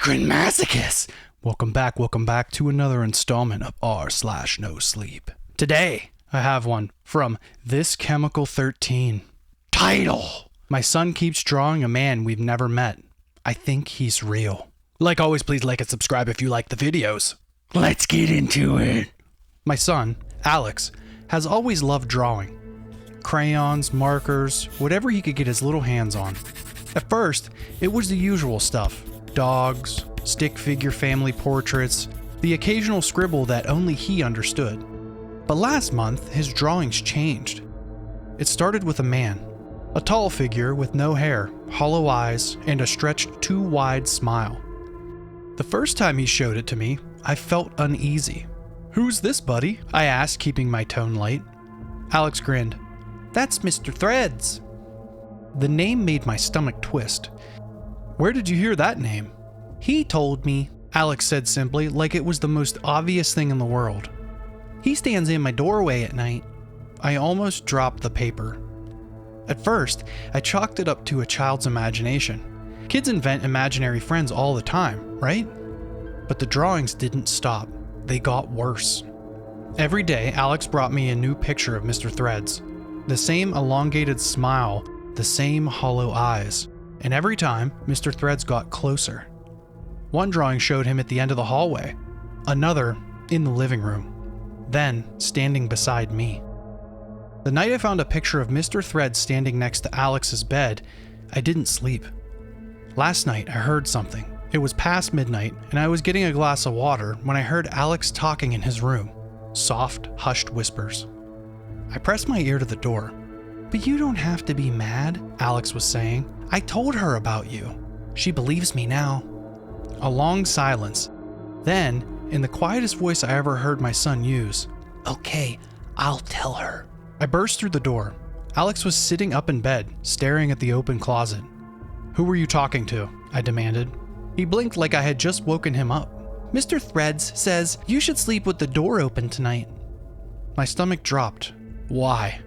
Fucking Masochist! Welcome back to another installment of r/no sleep. Today, I have one from This Chemical 13. Title! My son keeps drawing a man we've never met. I think he's real. Like always, please like and subscribe if you like the videos. Let's get into it. My son, Alex, has always loved drawing. Crayons, markers, whatever he could get his little hands on. At first, it was the usual stuff. Dogs, stick figure family portraits, the occasional scribble that only he understood. But last month, his drawings changed. It started with a man. A tall figure with no hair, hollow eyes, and a stretched too wide smile. The first time he showed it to me, I felt uneasy. "Who's this, buddy?" I asked, keeping my tone light. Alex grinned. "That's Mr. Threads." The name made my stomach twist. "Where did you hear that name?" "He told me," Alex said simply, like it was the most obvious thing in the world. "He stands in my doorway at night." I almost dropped the paper. At first, I chalked it up to a child's imagination. Kids invent imaginary friends all the time, right? But the drawings didn't stop. They got worse. Every day, Alex brought me a new picture of Mr. Threads. The same elongated smile, the same hollow eyes. And every time, Mr. Threads got closer. One drawing showed him at the end of the hallway. Another, in the living room. Then, standing beside me. The night I found a picture of Mr. Threads standing next to Alex's bed, I didn't sleep. Last night, I heard something. It was past midnight, and I was getting a glass of water when I heard Alex talking in his room. Soft, hushed whispers. I pressed my ear to the door. "But you don't have to be mad," Alex was saying. "I told her about you. She believes me now." A long silence. Then, in the quietest voice I ever heard my son use, "Okay, I'll tell her." I burst through the door. Alex was sitting up in bed, staring at the open closet. "Who were you talking to?" I demanded. He blinked like I had just woken him up. "Mr. Threads says you should sleep with the door open tonight." My stomach dropped. "Why?"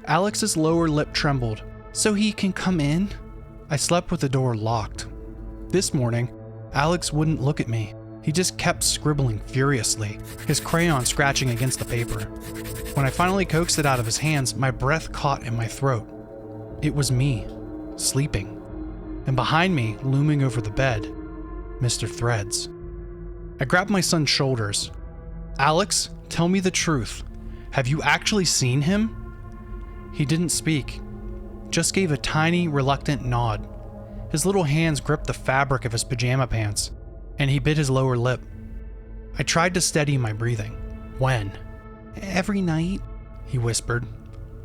Alex's lower lip trembled. "So he can come in?" I slept with the door locked. This morning, Alex wouldn't look at me. He just kept scribbling furiously, his crayon scratching against the paper. When I finally coaxed it out of his hands, my breath caught in my throat. It was me, sleeping. And behind me, looming over the bed, Mr. Threads. I grabbed my son's shoulders. "Alex, tell me the truth. Have you actually seen him?" He didn't speak, just gave a tiny, reluctant nod. His little hands gripped the fabric of his pajama pants, and he bit his lower lip. I tried to steady my breathing. "When?" "Every night," he whispered.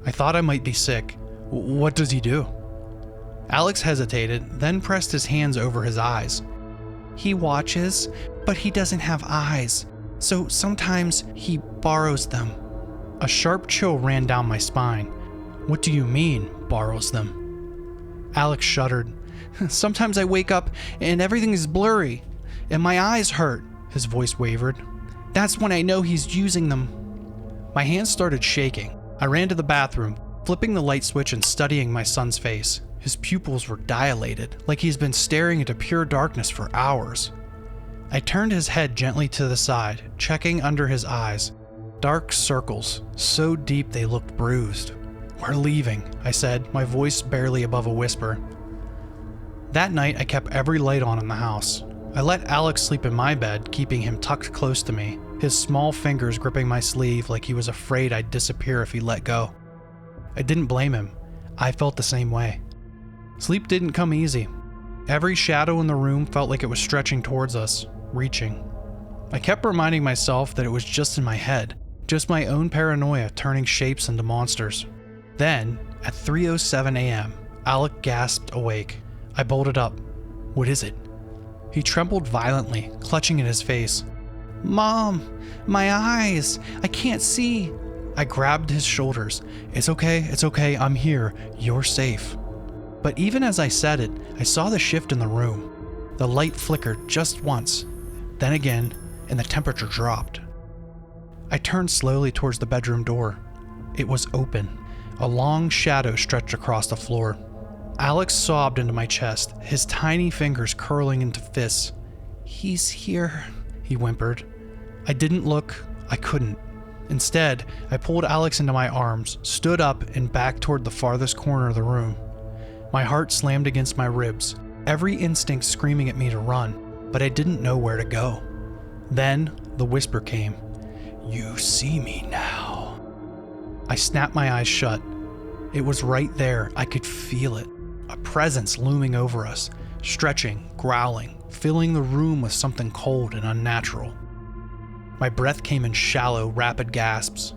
I thought I might be sick. "What does he do?" Alex hesitated, then pressed his hands over his eyes. "He watches, but he doesn't have eyes, so sometimes he borrows them." A sharp chill ran down my spine. "What do you mean, borrows them?" Alex shuddered. "Sometimes I wake up and everything is blurry, and my eyes hurt," his voice wavered. "That's when I know he's using them." My hands started shaking. I ran to the bathroom, flipping the light switch and studying my son's face. His pupils were dilated, like he's been staring into pure darkness for hours. I turned his head gently to the side, checking under his eyes. Dark circles, so deep they looked bruised. "We're leaving," I said, my voice barely above a whisper. That night, I kept every light on in the house. I let Alex sleep in my bed, keeping him tucked close to me, his small fingers gripping my sleeve like he was afraid I'd disappear if he let go. I didn't blame him. I felt the same way. Sleep didn't come easy. Every shadow in the room felt like it was stretching towards us, reaching. I kept reminding myself that it was just in my head, just my own paranoia turning shapes into monsters. Then, at 3:07 a.m., Alec gasped awake. I bolted up. "What is it?" He trembled violently, clutching at his face. "Mom, my eyes! I can't see!" I grabbed his shoulders. It's okay, I'm here. You're safe." But even as I said it, I saw the shift in the room. The light flickered just once, then again, and the temperature dropped. I turned slowly towards the bedroom door. It was open. A long shadow stretched across the floor. Alex sobbed into my chest, his tiny fingers curling into fists. "He's here," he whimpered. I didn't look. I couldn't. Instead, I pulled Alex into my arms, stood up, and backed toward the farthest corner of the room. My heart slammed against my ribs, every instinct screaming at me to run, but I didn't know where to go. Then, the whisper came. "You see me now." I snapped my eyes shut. It was right there. I could feel it. A presence looming over us, stretching, growling, filling the room with something cold and unnatural. My breath came in shallow, rapid gasps.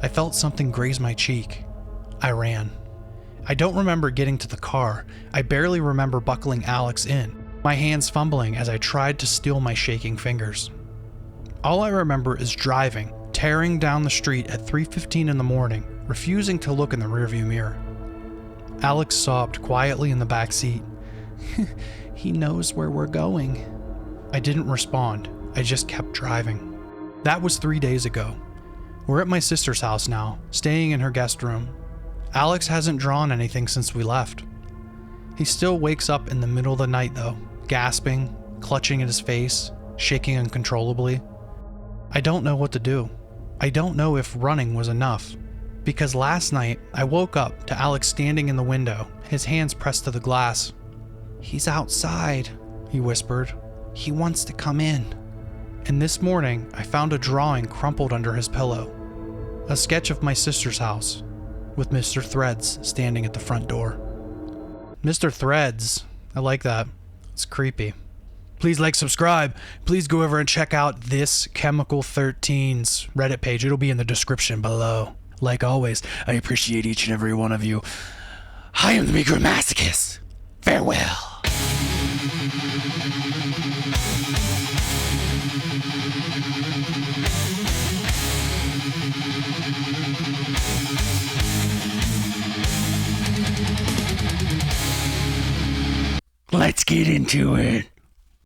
I felt something graze my cheek. I ran. I don't remember getting to the car. I barely remember buckling Alex in, my hands fumbling as I tried to still my shaking fingers. All I remember is driving, tearing down the street at 3:15 in the morning, refusing to look in the rearview mirror. Alex sobbed quietly in the back seat. "He knows where we're going." I didn't respond. I just kept driving. That was 3 days ago. We're at my sister's house now, staying in her guest room. Alex hasn't drawn anything since we left. He still wakes up in the middle of the night though, gasping, clutching at his face, shaking uncontrollably. I don't know what to do. I don't know if running was enough. Because last night, I woke up to Alex standing in the window, his hands pressed to the glass. "He's outside," he whispered. "He wants to come in." And this morning, I found a drawing crumpled under his pillow. A sketch of my sister's house, with Mr. Threads standing at the front door. Mr. Threads. I like that. It's creepy. Please like, subscribe. Please go over and check out This Chemical 13's Reddit page. It'll be in the description below. Like always, I appreciate each and every one of you. I am the Micro Masochist. Farewell. Let's get into it.